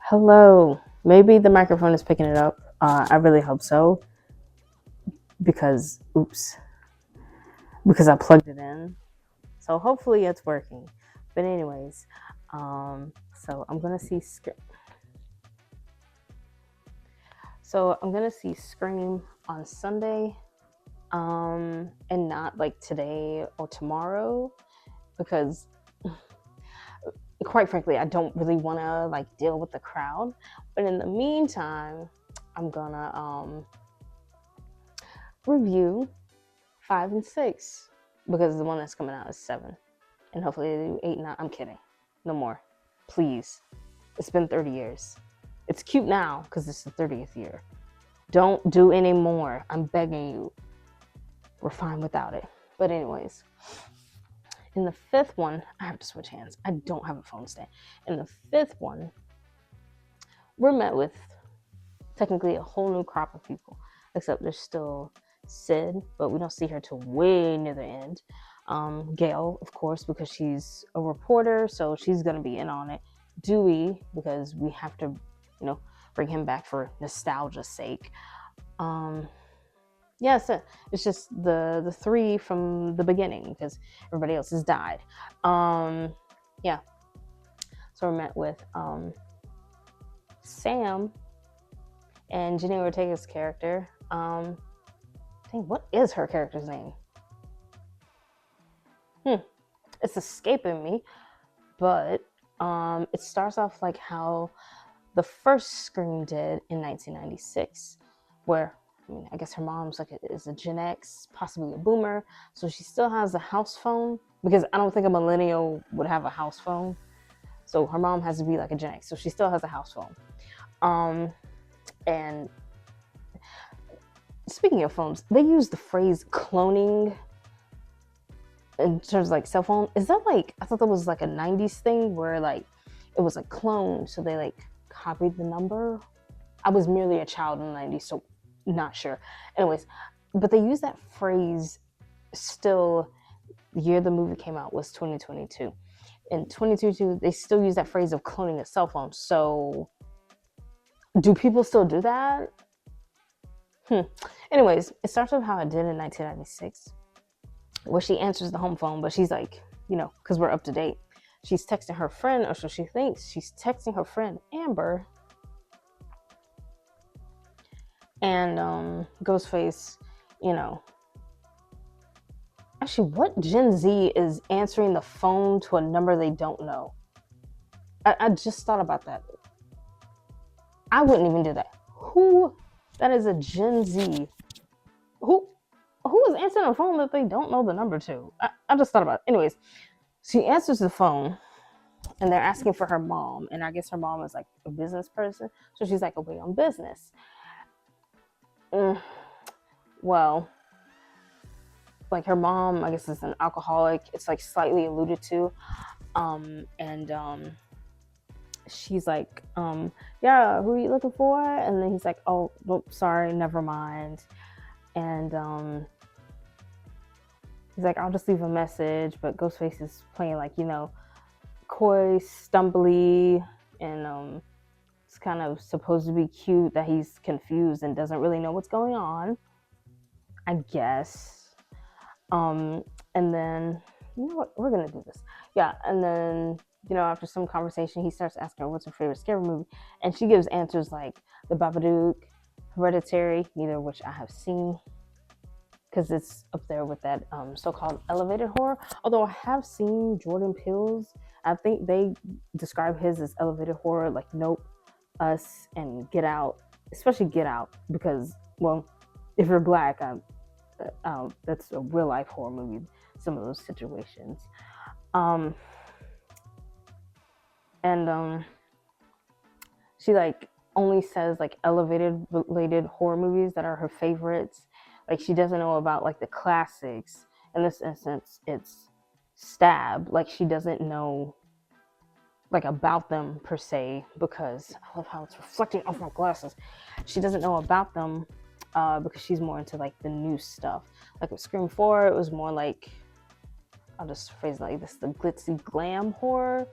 Hello. Maybe the microphone is picking it up. I really hope so because, oops, because I plugged it in. So hopefully it's working. But anyways, so I'm gonna see. So I'm gonna see Scream on Sunday, and not like today or tomorrow, because quite frankly, I don't really want to like deal with the crowd. But in the meantime, I'm gonna review 5 and 6 because the one that's coming out is 7, and hopefully they do 8 and 9. I'm kidding, no more, please. It's been 30 years. It's cute now because it's the 30th year. Don't do any more. I'm begging you. We're fine without it. But anyways, in the 5th one, I have to switch hands. I don't have a phone stand. In the 5th one, we're met with technically a whole new crop of people, except there's still Sid, but we don't see her till way near the end. Gail, of course, because she's a reporter, so she's gonna be in on it. Dewey, because we have to, bring him back for nostalgia's sake. So it's just the 3 from the beginning because everybody else has died. Yeah. So we're met with Sam and Jenny Ortega's character. What is her character's name? It's escaping me, but it starts off like how the first Scream did in 1996, where I guess her mom's is a Gen X, possibly a boomer, so she still has a house phone, because I don't think a millennial would have a house phone. So her mom has to be like a Gen X, so she still has a house phone. And speaking of phones, they use the phrase cloning in terms of like cell phone. Is that I thought that was like a 90s thing where it was a clone, so they copied the number. I was merely a child in the 90s, so not sure. Anyways, but they use that phrase still. The year the movie came out was 2022. In 2022, they still use that phrase of cloning a cell phone. So do people still do that? Anyways, it starts with how it did in 1996, where she answers the home phone, but she's because we're up to date. She's texting her friend, or so she thinks. She's texting her friend, Amber. And Ghostface, Actually, what Gen Z is answering the phone to a number they don't know? I just thought about that. I wouldn't even do that. That is a Gen Z. Who is answering a phone that they don't know the number to? I just thought about it. Anyways, she answers the phone, and they're asking for her mom, and I guess her mom is like a business person, so she's like away on business. Well, like her mom, I guess, is an alcoholic. It's like slightly alluded to, and she's like, yeah, who are you looking for? And then he's like, oh, sorry, never mind. And he's like, I'll just leave a message. But Ghostface is playing coy, stumbly, and it's kind of supposed to be cute that he's confused and doesn't really know what's going on, I guess. And then, you know what, we're gonna do this. Yeah, and then, after some conversation, he starts asking her what's her favorite scary movie, and she gives answers like The Babadook, Hereditary, neither of which I have seen, because it's up there with that so-called elevated horror. Although I have seen Jordan Peele's. I think they describe his as elevated horror, like Nope, Us, and Get Out. Especially Get Out, because, well, if you're Black, that's a real life horror movie. Some of those situations, and she only says elevated related horror movies that are her favorites. She doesn't know about the classics. In this instance, it's Stab. She doesn't know about them per se, because I love how it's reflecting off my glasses. She doesn't know about them because she's more into the new stuff. With Scream 4, it was more I'll just phrase it like this, the glitzy glam horror,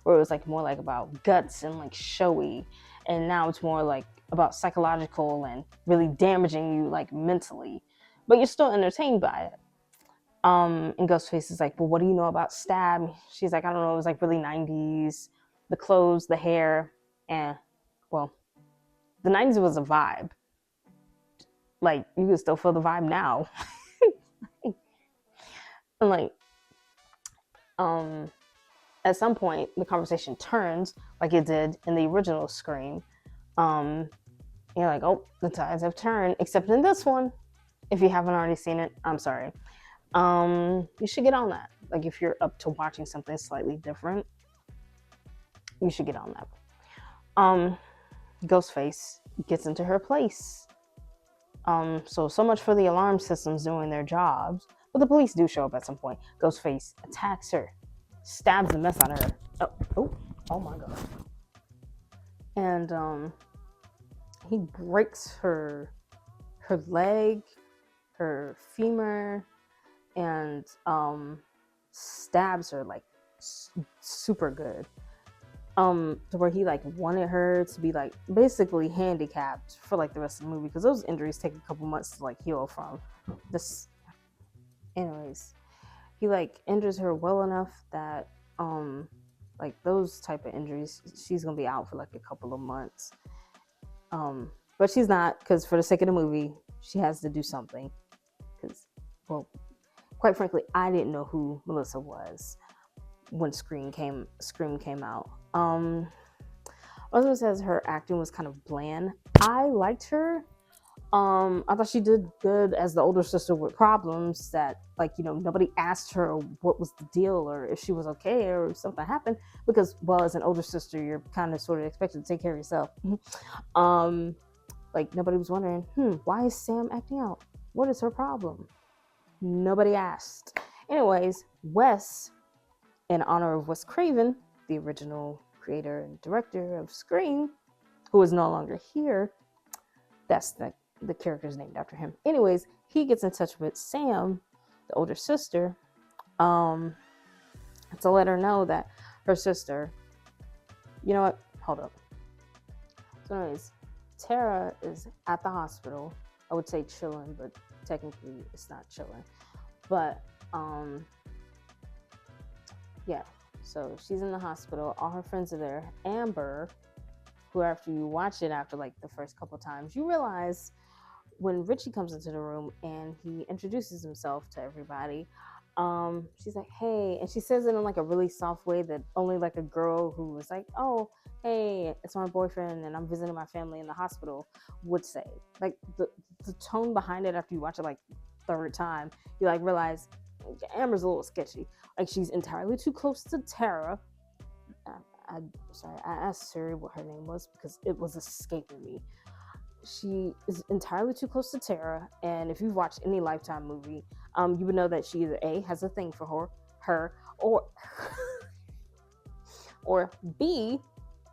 where it was like more like about guts and like showy, and now it's more like about psychological and really damaging you like mentally, but you're still entertained by it. And Ghostface is like, well, what do you know about Stab? She's like, I don't know, it was like really 90s, the clothes, the hair, and well, the 90s was a vibe. Like, you can still feel the vibe now. And like, at some point the conversation turns like it did in the original Scream. You're like, oh, the tides have turned, except in this one. If you haven't already seen it, I'm sorry. You should get on that. Like, if you're up to watching something slightly different, you should get on that. Ghostface gets into her place. So much for the alarm systems doing their jobs. But the police do show up at some point. Ghostface attacks her, stabs the mess out of her. Oh my god. And he breaks her leg, her femur, and stabs her like super good. To where he like wanted her to be like basically handicapped for like the rest of the movie, because those injuries take a couple months to like heal from. This, anyways, he like injures her well enough that like those type of injuries, she's gonna be out for like a couple of months. But she's not, because for the sake of the movie, she has to do something. Because, well, quite frankly, I didn't know who Melissa was when Scream came out. Elizabeth says her acting was kind of bland. I liked her. I thought she did good as the older sister with problems that, like, you know, nobody asked her what was the deal or if she was okay or if something happened, because, well, as an older sister, you're kind of sort of expected to take care of yourself. Like, nobody was wondering, why is Sam acting out? What is her problem? Nobody asked. Anyways, Wes, in honor of Wes Craven, the original creator and director of Scream, who is no longer here, that's the character's named after him. Anyways, he gets in touch with Sam, the older sister, to let her know that her sister, you know what? Hold up. So anyways, Tara is at the hospital. I would say chilling, but technically it's not chilling. But yeah, so she's in the hospital. All her friends are there. Amber, who after you watch it after like the first couple times, you realize when Richie comes into the room and he introduces himself to everybody, she's like, hey, and she says it in like a really soft way that only like a girl who was like, oh, hey, it's my boyfriend and I'm visiting my family in the hospital would say. Like the tone behind it after you watch it like third time, you like realize Amber's a little sketchy. Like, she's entirely too close to Tara. I asked Siri what her name was because it was escaping me. She is entirely too close to Tara, and if you've watched any Lifetime movie, you would know that she either A, has a thing for her, or or B,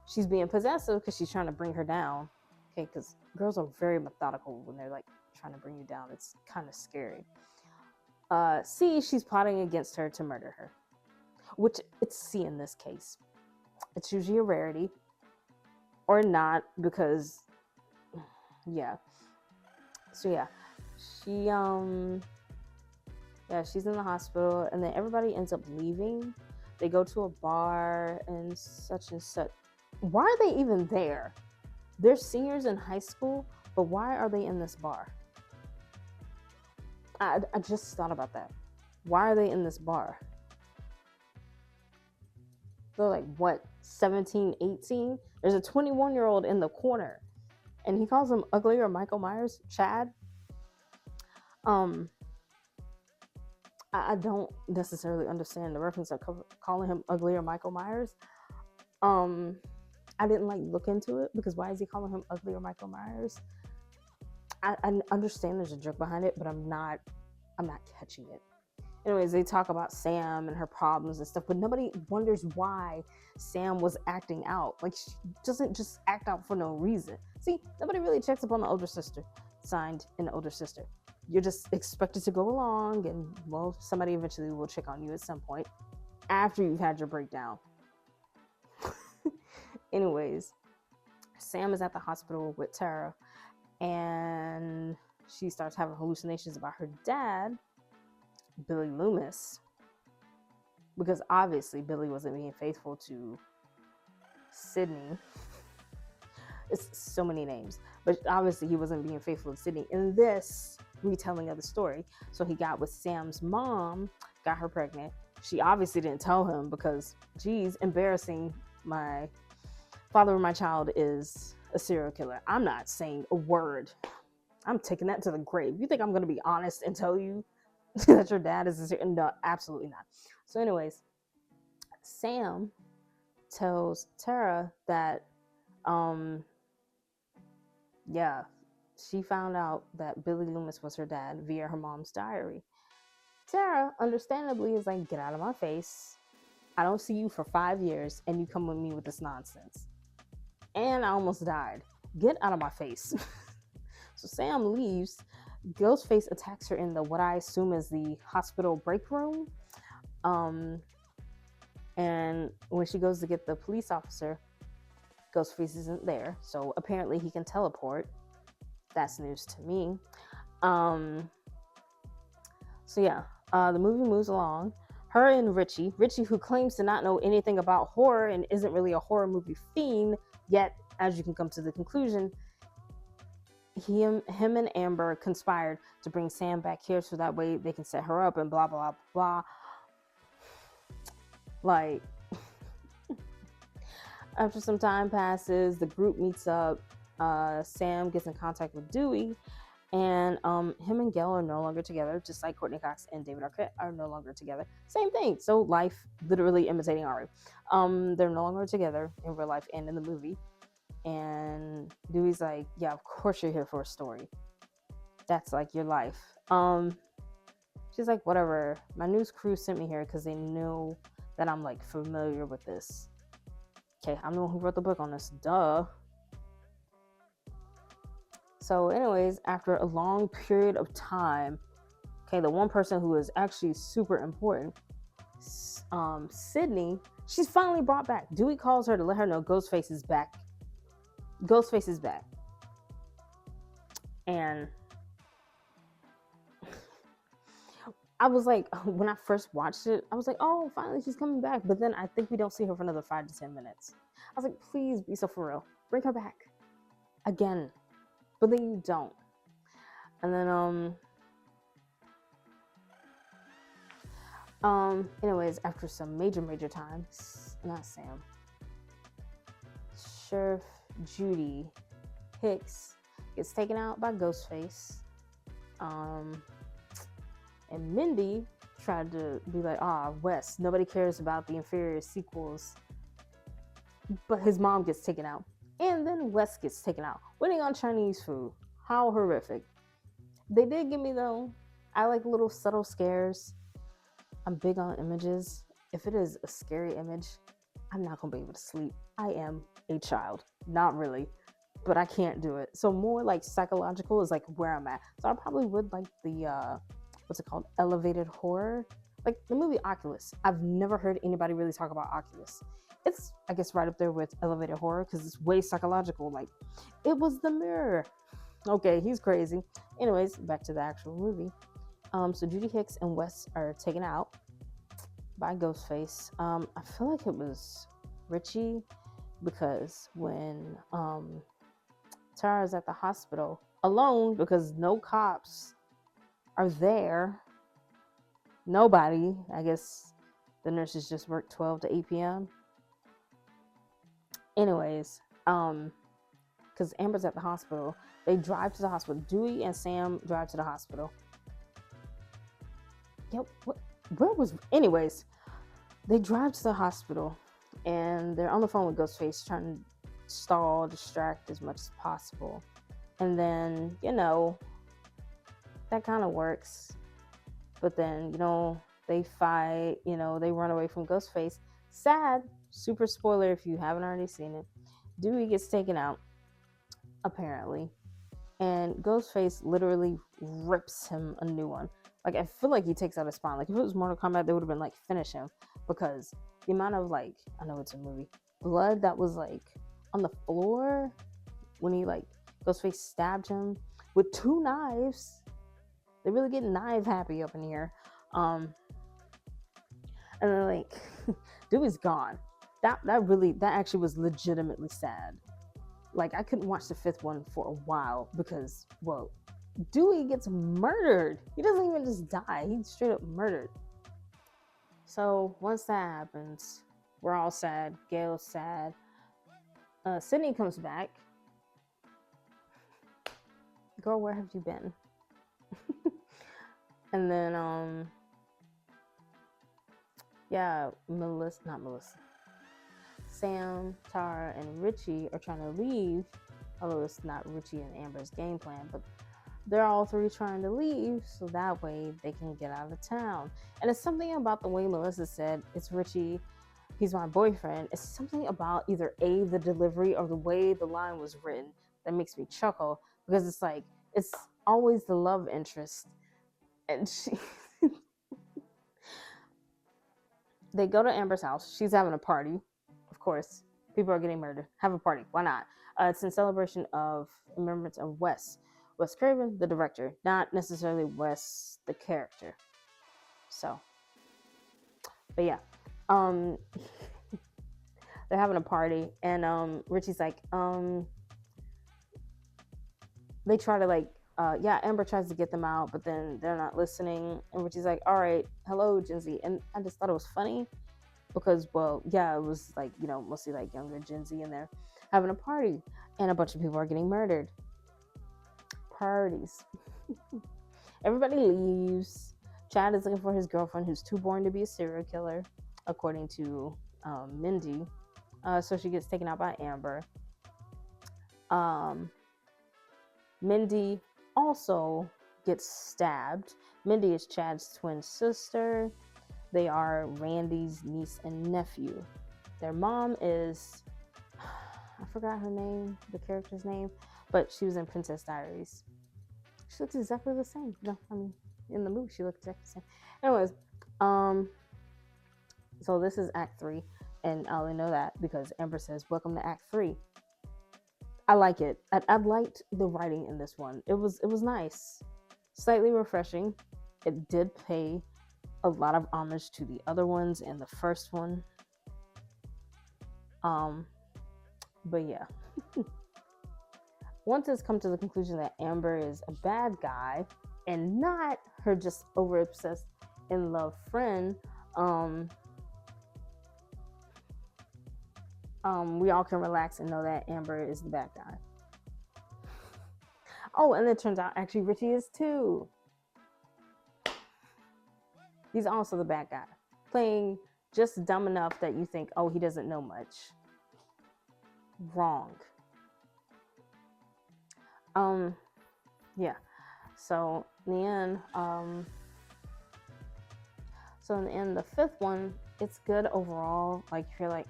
she's being possessive because she's trying to bring her down. Okay, because girls are very methodical when they're like trying to bring you down. It's kind of scary. C, she's plotting against her to murder her, which it's C in this case. It's usually a rarity, or not, because yeah. So yeah, she's in the hospital, and then everybody ends up leaving. They go to a bar and such. Why are they even there? They're seniors in high school, but why are they in this bar? I just thought about that. Why are they in this bar? They're like, what, 17, 18? There's a 21-year-old in the corner, and he calls him Ugly or Michael Myers, Chad. I don't necessarily understand the reference of calling him Ugly or Michael Myers. I didn't like look into it, because why is he calling him Ugly or Michael Myers? I understand there's a joke behind it, but I'm not catching it. Anyways, they talk about Sam and her problems and stuff, but nobody wonders why Sam was acting out. Like, she doesn't just act out for no reason. See, nobody really checks up on the older sister. Signed, an older sister. You're just expected to go along, and, well, somebody eventually will check on you at some point after you've had your breakdown. Anyways, Sam is at the hospital with Tara, and she starts having hallucinations about her dad, Billy Loomis, because obviously Billy wasn't being faithful to Sydney. It's so many names, but obviously he wasn't being faithful to Sydney in this retelling of the story. So he got with Sam's mom, got her pregnant. She obviously didn't tell him because, geez, embarrassing. My father of my child is a serial killer. I'm not saying a word. I'm taking that to the grave. You think I'm going to be honest and tell you that your dad is a serial? No, absolutely not. So anyways, Sam tells Tara that, yeah, she found out that Billy Loomis was her dad via her mom's diary. Tara, understandably, is like, get out of my face. I don't see you for 5 years, and you come with me with this nonsense. And I almost died. Get out of my face. So Sam leaves. Ghostface attacks her in the what I assume is the hospital break room. And when she goes to get the police officer, Ghostface isn't there. So apparently he can teleport. That's news to me. So yeah, the movie moves along. Her and Richie, who claims to not know anything about horror and isn't really a horror movie fiend, yet, as you can come to the conclusion, him and Amber conspired to bring Sam back here so that way they can set her up and blah, blah, blah. Like, after some time passes, the group meets up. Sam gets in contact with Dewey, and him and Gail are no longer together, just like Courtney Cox and David Arquette are no longer together. Same thing. So life literally imitating Ari. They're no longer together in real life and in the movie. And Dewey's like, yeah, of course you're here for a story. That's like your life. She's like, whatever. My news crew sent me here because they know that I'm like familiar with this. Okay, I'm the one who wrote the book on this. Duh. So anyways, after a long period of time, okay, the one person who is actually super important, Sydney, she's finally brought back. Dewey calls her to let her know Ghostface is back. Ghostface is back. And I was like, when I first watched it, I was like, oh, finally she's coming back. But then I think we don't see her for another 5 to 10 minutes. I was like, please be so for real. Bring her back. Again. But then you don't. And then, anyways, after some major time, not Sam, Sheriff Judy Hicks gets taken out by Ghostface. And Mindy tried to be like, Wes, nobody cares about the inferior sequels. But his mom gets taken out. And then Wes gets taken out. Waiting on Chinese food. How horrific. They did give me, though, I like little subtle scares. I'm big on images. If it is a scary image, I'm not going to be able to sleep. I am a child. Not really. But I can't do it. So more like psychological is like where I'm at. So I probably would like the, what's it called? Elevated horror. Like the movie Oculus. I've never heard anybody really talk about Oculus. It's, I guess, right up there with elevated horror because it's way psychological. Like, it was the mirror. Okay, he's crazy. Anyways, back to the actual movie. So Judy Hicks and Wes are taken out by Ghostface. I feel like it was Richie because when Tara's at the hospital alone because no cops are there. Nobody. I guess the nurses just work 12 to 8 p.m. Anyways, because Amber's at the hospital, they drive to the hospital. Dewey and Sam drive to the hospital. Yep. Where was? Anyways, they drive to the hospital, and they're on the phone with Ghostface, trying to stall, distract as much as possible. And then, that kind of works. But then, they fight. They run away from Ghostface. Sad. Super spoiler if you haven't already seen it. Dewey gets taken out, apparently. And Ghostface literally rips him a new one. Like, I feel like he takes out his spine. Like, if it was Mortal Kombat, they would have been like, finish him. Because the amount of, like, I know it's a movie, blood that was, like, on the floor when he like Ghostface stabbed him with 2 knives. They really get knife happy up in here. And then like Dewey's gone. That actually was legitimately sad. Like I couldn't watch the 5th one for a while because, well, Dewey gets murdered. He doesn't even just die. He's straight up murdered. So once that happens, we're all sad. Gail's sad. Sydney comes back. Girl, where have you been? And then not Melissa. Sam, Tara, and Richie are trying to leave, although it's not Richie and Amber's game plan, but they're all 3 trying to leave so that way they can get out of town. And it's something about the way Melissa said, it's Richie, he's my boyfriend. It's something about either A, the delivery, or the way the line was written that makes me chuckle, because it's like, it's always the love interest. And they go to Amber's house. She's having a party. Of course, people are getting murdered. Have a party. Why not? It's in celebration of remembrance of Wes Craven, the director, not necessarily Wes, the character. So, but yeah, they're having a party, and Richie's like, they try to like, Amber tries to get them out, but then they're not listening, and Richie's like, all right, hello, Gen Z. And I just thought it was funny because, well, yeah, it was like, mostly like younger Gen Z in there having a party, and a bunch of people are getting murdered. Parties. Everybody leaves. Chad is looking for his girlfriend who's too born to be a serial killer, according to Mindy. So she gets taken out by Amber. Mindy also gets stabbed. Mindy is Chad's twin sister. They are Randy's niece and nephew. Their mom is, I forgot her name, the character's name, but she was in Princess Diaries. She looks exactly the same. No, I mean, in the movie, she looked exactly the same. Anyways, so this is Act 3, and I only know that because Amber says, welcome to Act 3. I like it. I liked the writing in this one. It was nice. Slightly refreshing. It did pay a lot of homage to the other ones and the first one. But yeah. Once it's come to the conclusion that Amber is a bad guy and not her just over obsessed in love friend, we all can relax and know that Amber is the bad guy. Oh, and it turns out actually Richie is too. He's also the bad guy, playing just dumb enough that you think, oh, he doesn't know much. Wrong. Yeah. So in the end, the 5th one, it's good overall. Like if you're like,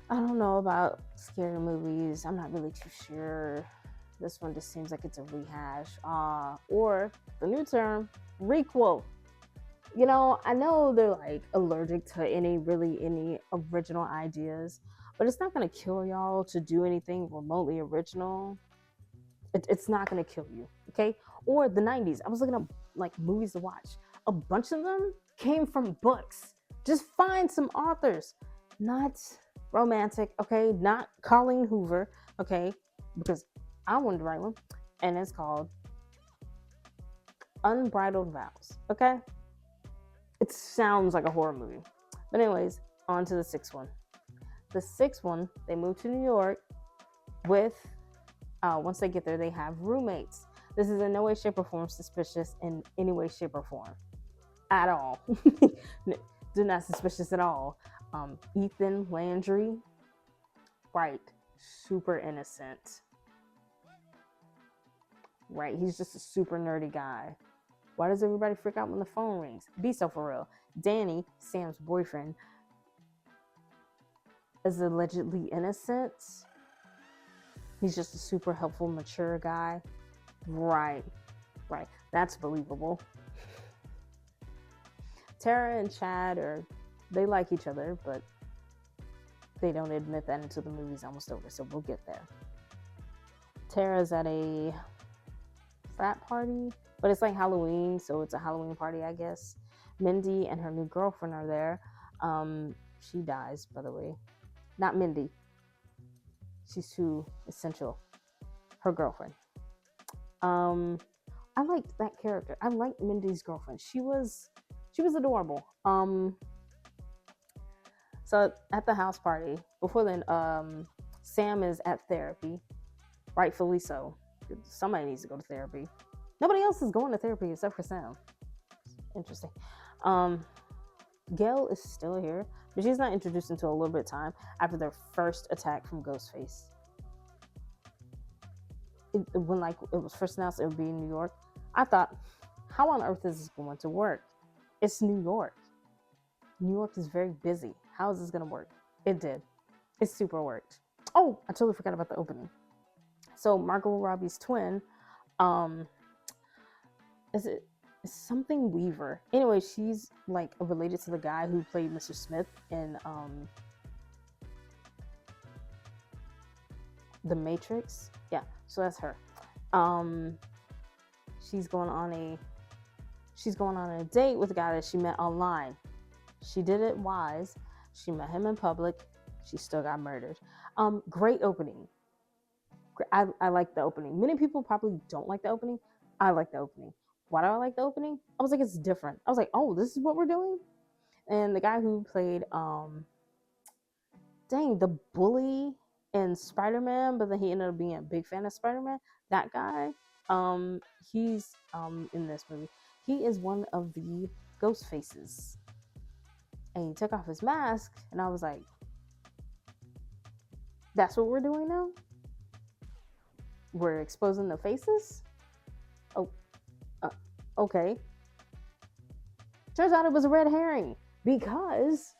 I don't know about scary movies, I'm not really too sure. This one just seems like it's a rehash. Or the new term, requel. I know they're like allergic to any original ideas, but it's not gonna kill y'all to do anything remotely original. It's not gonna kill you, okay? Or the 90s. I was looking up like movies to watch. A bunch of them came from books. Just find some authors, not romantic, okay? Not Colleen Hoover, okay? Because I wanted to write one, and it's called Unbridled Vows, okay? It sounds like a horror movie. But anyways, on to the 6th one. The 6th one, they moved to New York with, once they get there, they have roommates. This is in no way, shape, or form suspicious in any way, shape, or form. At all. Do not suspicious at all. Ethan Landry, right, super innocent. Right, he's just a super nerdy guy. Why does everybody freak out when the phone rings? Be so for real. Danny, Sam's boyfriend, is allegedly innocent. He's just a super helpful, mature guy. Right. That's believable. Tara and Chad they like each other, but they don't admit that until the movie's almost over, so we'll get there. Tara's at a frat party, but it's like Halloween, so it's a Halloween party, I guess. Mindy and her new girlfriend are there. She dies, by the way. Not Mindy. She's too essential. Her girlfriend. I liked that character. I liked Mindy's girlfriend. She was adorable. So at the house party, before then, Sam is at therapy, rightfully so. Somebody needs to go to therapy. Nobody else is going to therapy except for Sam. Interesting. Gail is still here, but she's not introduced until a little bit of time after their first attack from Ghostface. When like it was first announced it would be in New York, I thought, how on earth is this going to work? It's New York. New York is very busy. How is this going to work? It did. It super worked. Oh, I totally forgot about the opening. So Margot Robbie's twin, is it something Weaver? Anyway, she's like related to the guy who played Mr. Smith in The Matrix. Yeah, so that's her. She's going on a date with a guy that she met online. She did it wise. She met him in public. She still got murdered. Great opening. I like the opening. Many people probably don't like the opening. I like the opening. Why do I like the opening? I was like, it's different. I was like, oh, this is what we're doing? And the guy who played, the bully in Spider-Man, but then he ended up being a big fan of Spider-Man. That guy, he's in this movie. He is one of the ghost faces. And he took off his mask, and I was like, that's what we're doing now? We're exposing the faces? Oh, okay. Turns out it was a red herring because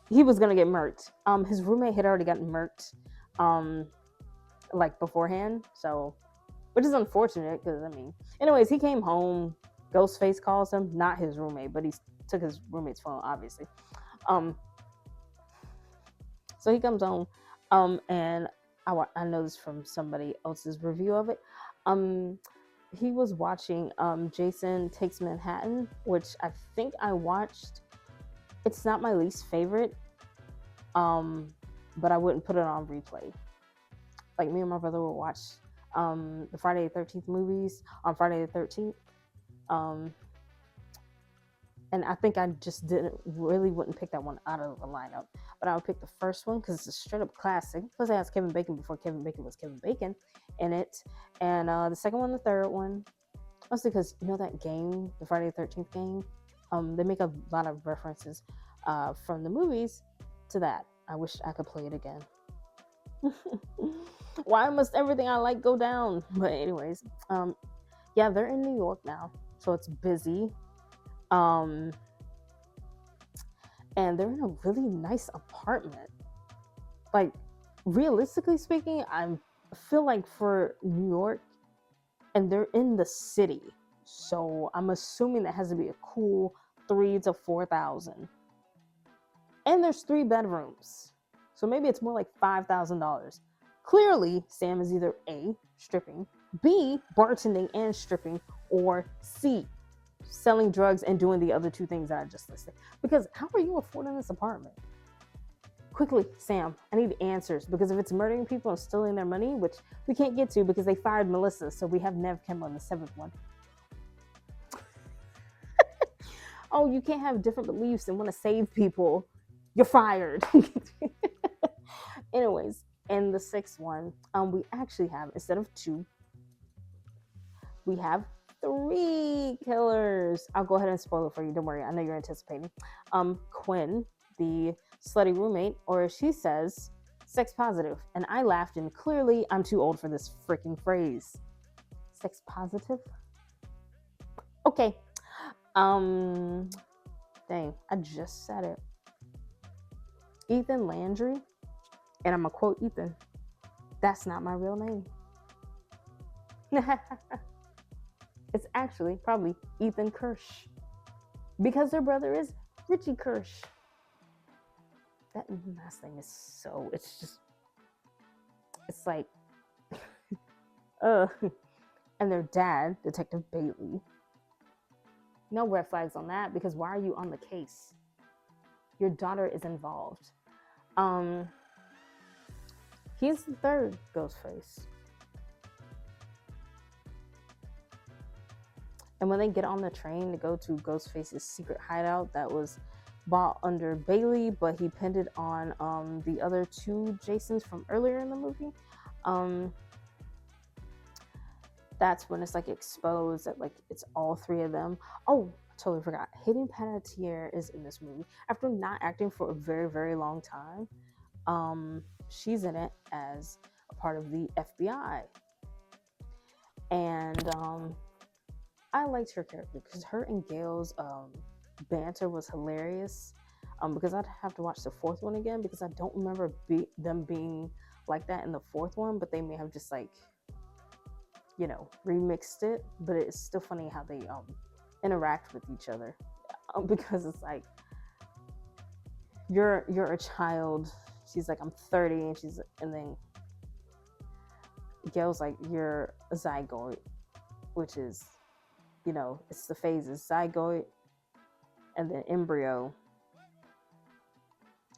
he was gonna get murked. His roommate had already gotten murked, like beforehand. So, which is unfortunate because anyways, he came home. Ghostface calls him, not his roommate, but he took his roommate's phone, obviously. So he comes home, and I know this from somebody else's review of it. He was watching Jason Takes Manhattan, which I think I watched. It's not my least favorite, but I wouldn't put it on replay. Like me and my brother would watch the Friday the 13th movies on Friday the 13th. And I think I just wouldn't pick that one out of the lineup. But I would pick the first one because it's a straight up classic. Plus it has Kevin Bacon before Kevin Bacon was Kevin Bacon in it. And the second one, the third one, mostly because you know that game, the Friday the 13th game? They make a lot of references from the movies to that. I wish I could play it again. Why must everything I like go down? But anyways, yeah, they're in New York now. So it's busy. And they're in a really nice apartment. Like, realistically speaking, I feel like for New York, and they're in the city, so I'm assuming that has to be a cool $3,000 to $4,000. And there's 3 bedrooms, so maybe it's more like $5,000. Clearly, Sam is either A, stripping, B, bartending and stripping, or C, selling drugs and doing the other 2 things that I just listed. Because how are you affording this apartment? Quickly, Sam, I need answers, because if it's murdering people and stealing their money, which we can't get to because they fired Melissa, so we have Nev Campbell in the 7th one. Oh, you can't have different beliefs and want to save people. You're fired. Anyways, in the 6th one, we actually have, instead of 2, we have 3 killers. I'll go ahead and spoil it for you. Don't worry. I know you're anticipating. Quinn, the slutty roommate, or as she says, sex positive. And I laughed, and clearly I'm too old for this freaking phrase. Sex positive? Okay. Dang, I just said it. Ethan Landry, and I'm gonna quote Ethan, that's not my real name. It's actually probably Ethan Kirsch, because their brother is Richie Kirsch. That last thing is so, it's like, ugh. And their dad, Detective Bailey, no red flags on that, because why are you on the case? Your daughter is involved. He's the third Ghostface. And when they get on the train to go to Ghostface's secret hideout that was bought under Bailey, but he pinned it on the other two Jasons from earlier in the movie, that's when it's like exposed that like it's all three of them. Oh, I totally forgot. Hayden Panettiere is in this movie. After not acting for a very, very long time, she's in it as a part of the FBI. And I liked her character because her and Gail's banter was hilarious. Because I'd have to watch the fourth one again because I don't remember them being like that in the fourth one, but they may have just like, you know, remixed it. But it's still funny how they interact with each other because it's like you're a child. She's like, I'm 30, and then Gail's like, you're a zygote, which is, you know, it's the phases: zygote, and then embryo,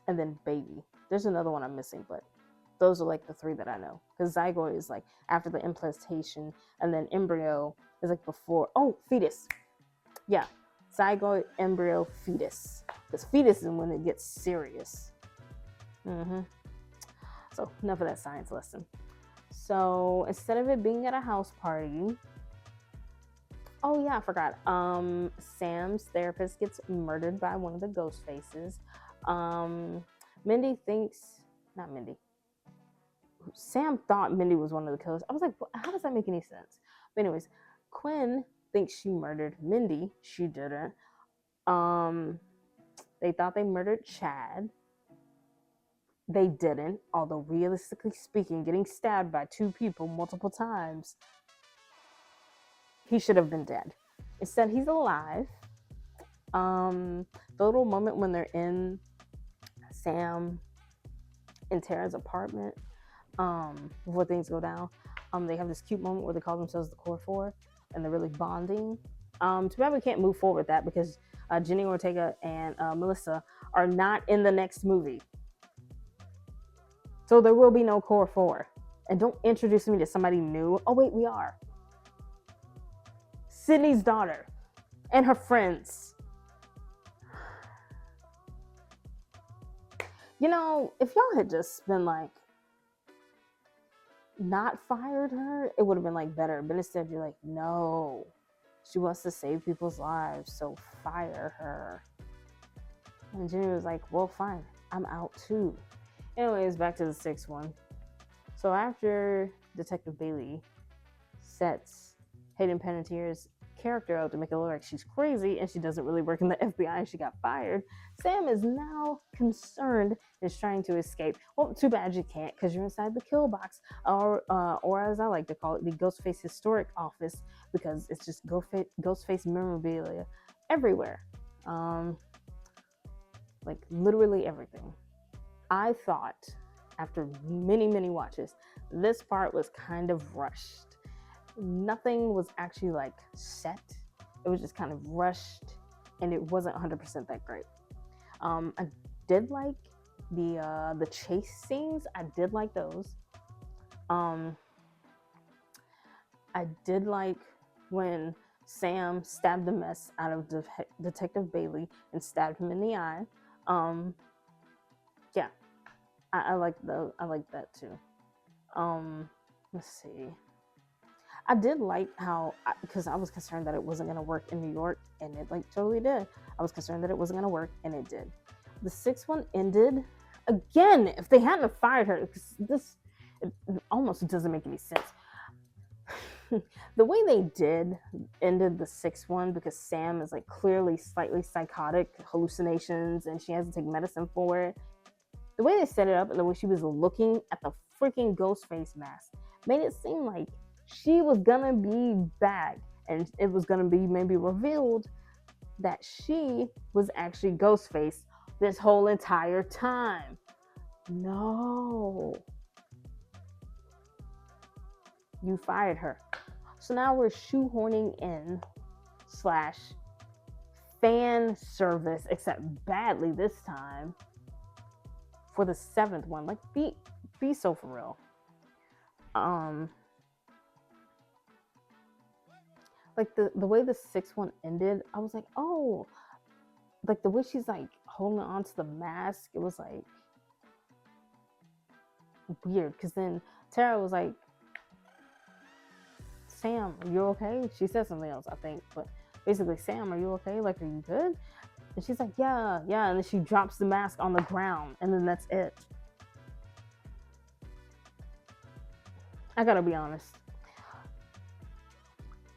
and then baby. There's another one I'm missing, but those are like the three that I know. Because zygote is like after the implantation, and then embryo is like before. Oh, fetus. Yeah, zygote, embryo, fetus. Because fetus is when it gets serious. So enough of that science lesson. So instead of it being at a house party, oh yeah, I forgot. Sam's therapist gets murdered by one of the ghost faces. Mindy thinks, not Mindy. Sam thought Mindy was one of the killers. I was like, how does that make any sense? But anyways, Quinn thinks she murdered Mindy. She didn't. They thought they murdered Chad. They didn't. Although realistically speaking, getting stabbed by two people multiple times, he should have been dead. Instead, he's alive. The little moment when they're in Sam and Tara's apartment, before things go down, they have this cute moment where they call themselves the Core Four, and they're really bonding. Too bad we can't move forward with that because Jenny Ortega and Melissa are not in the next movie. So there will be no Core Four. And don't introduce me to somebody new. Oh wait, we are. Sydney's daughter and her friends. You know, if y'all had just been like, not fired her, it would have been like better. But instead, you're like, no, she wants to save people's lives, so fire her. And Jenny was like, well, fine, I'm out too. Anyways, back to the sixth one. So after Detective Bailey sets Hayden Panettiere's character out to make it look like she's crazy and she doesn't really work in the FBI and she got fired, Sam is now concerned and is trying to escape. Well, too bad you can't because you're inside the kill box, or as I like to call it, the Ghostface Historic Office, because it's just Ghostface memorabilia everywhere. Like literally everything. I thought after many, many watches, this part was kind of rushed. Nothing was actually like set. It was just kind of rushed and it wasn't 100% that great. I did like the chase scenes. I did like those. I did like when Sam stabbed the mess out of Detective Bailey and stabbed him in the eye. Yeah, I like that too. Let's see. I did like how, because I was concerned that it wasn't going to work in New York, and it like totally did. I was concerned that it wasn't going to work, and it did. The sixth one ended again. If they hadn't fired her, this it almost doesn't make any sense. The way they ended the sixth one, because Sam is like clearly slightly psychotic, hallucinations, and she has to take medicine for it. The way they set it up and the way she was looking at the freaking ghost face mask made it seem like she was gonna be back, and it was gonna be maybe revealed that she was actually Ghostface this whole entire time. No. You fired her. So now we're shoehorning in slash fan service, except badly this time, for the 7th one. Like, be so for real. Like the way the 6th one ended, I was like, oh, like the way she's like holding on to the mask, it was like weird. Because then Tara was like, Sam, are you okay? She said something else, I think, but basically, Sam, are you okay? Like, are you good? And she's like, yeah. And then she drops the mask on the ground, and then that's it. I gotta be honest.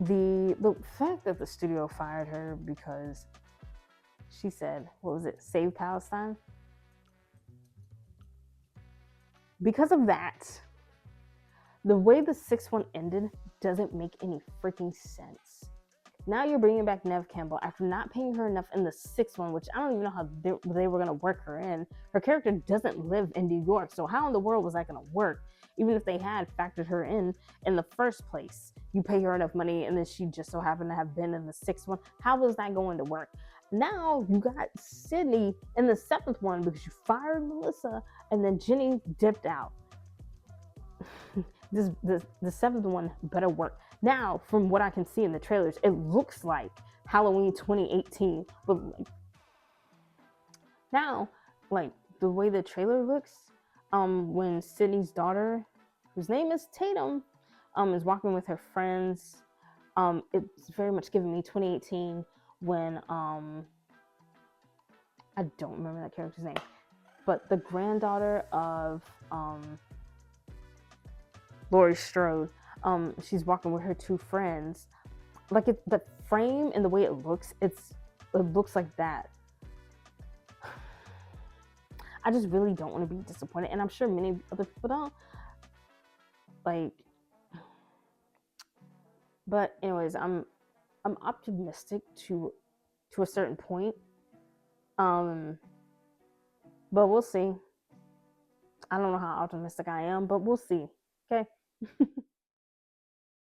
The fact that the studio fired her because she said, what was it, Save Palestine? Because of that, the way the 6th one ended doesn't make any freaking sense. Now you're bringing back Neve Campbell after not paying her enough in the 6th one, which I don't even know how they were going to work her in. Her character doesn't live in New York, so how in the world was that going to work? Even if they had factored her in the first place. You pay her enough money, and then she just so happened to have been in the 6th one. How was that going to work? Now you got Sydney in the 7th one because you fired Melissa, and then Jenny dipped out. The 7th one better work. Now, from what I can see in the trailers, it looks like Halloween 2018. But now, like the way the trailer looks, when Sydney's daughter, whose name is Tatum, is walking with her friends, it's very much giving me 2018 when I don't remember that character's name, but the granddaughter of Laurie Strode, she's walking with her 2 friends. Like the frame and the way it looks, it looks like that. I just really don't want to be disappointed, and I'm sure many other people don't. Like, but anyways, I'm optimistic to a certain point. But we'll see. I don't know how optimistic I am, but we'll see. Okay.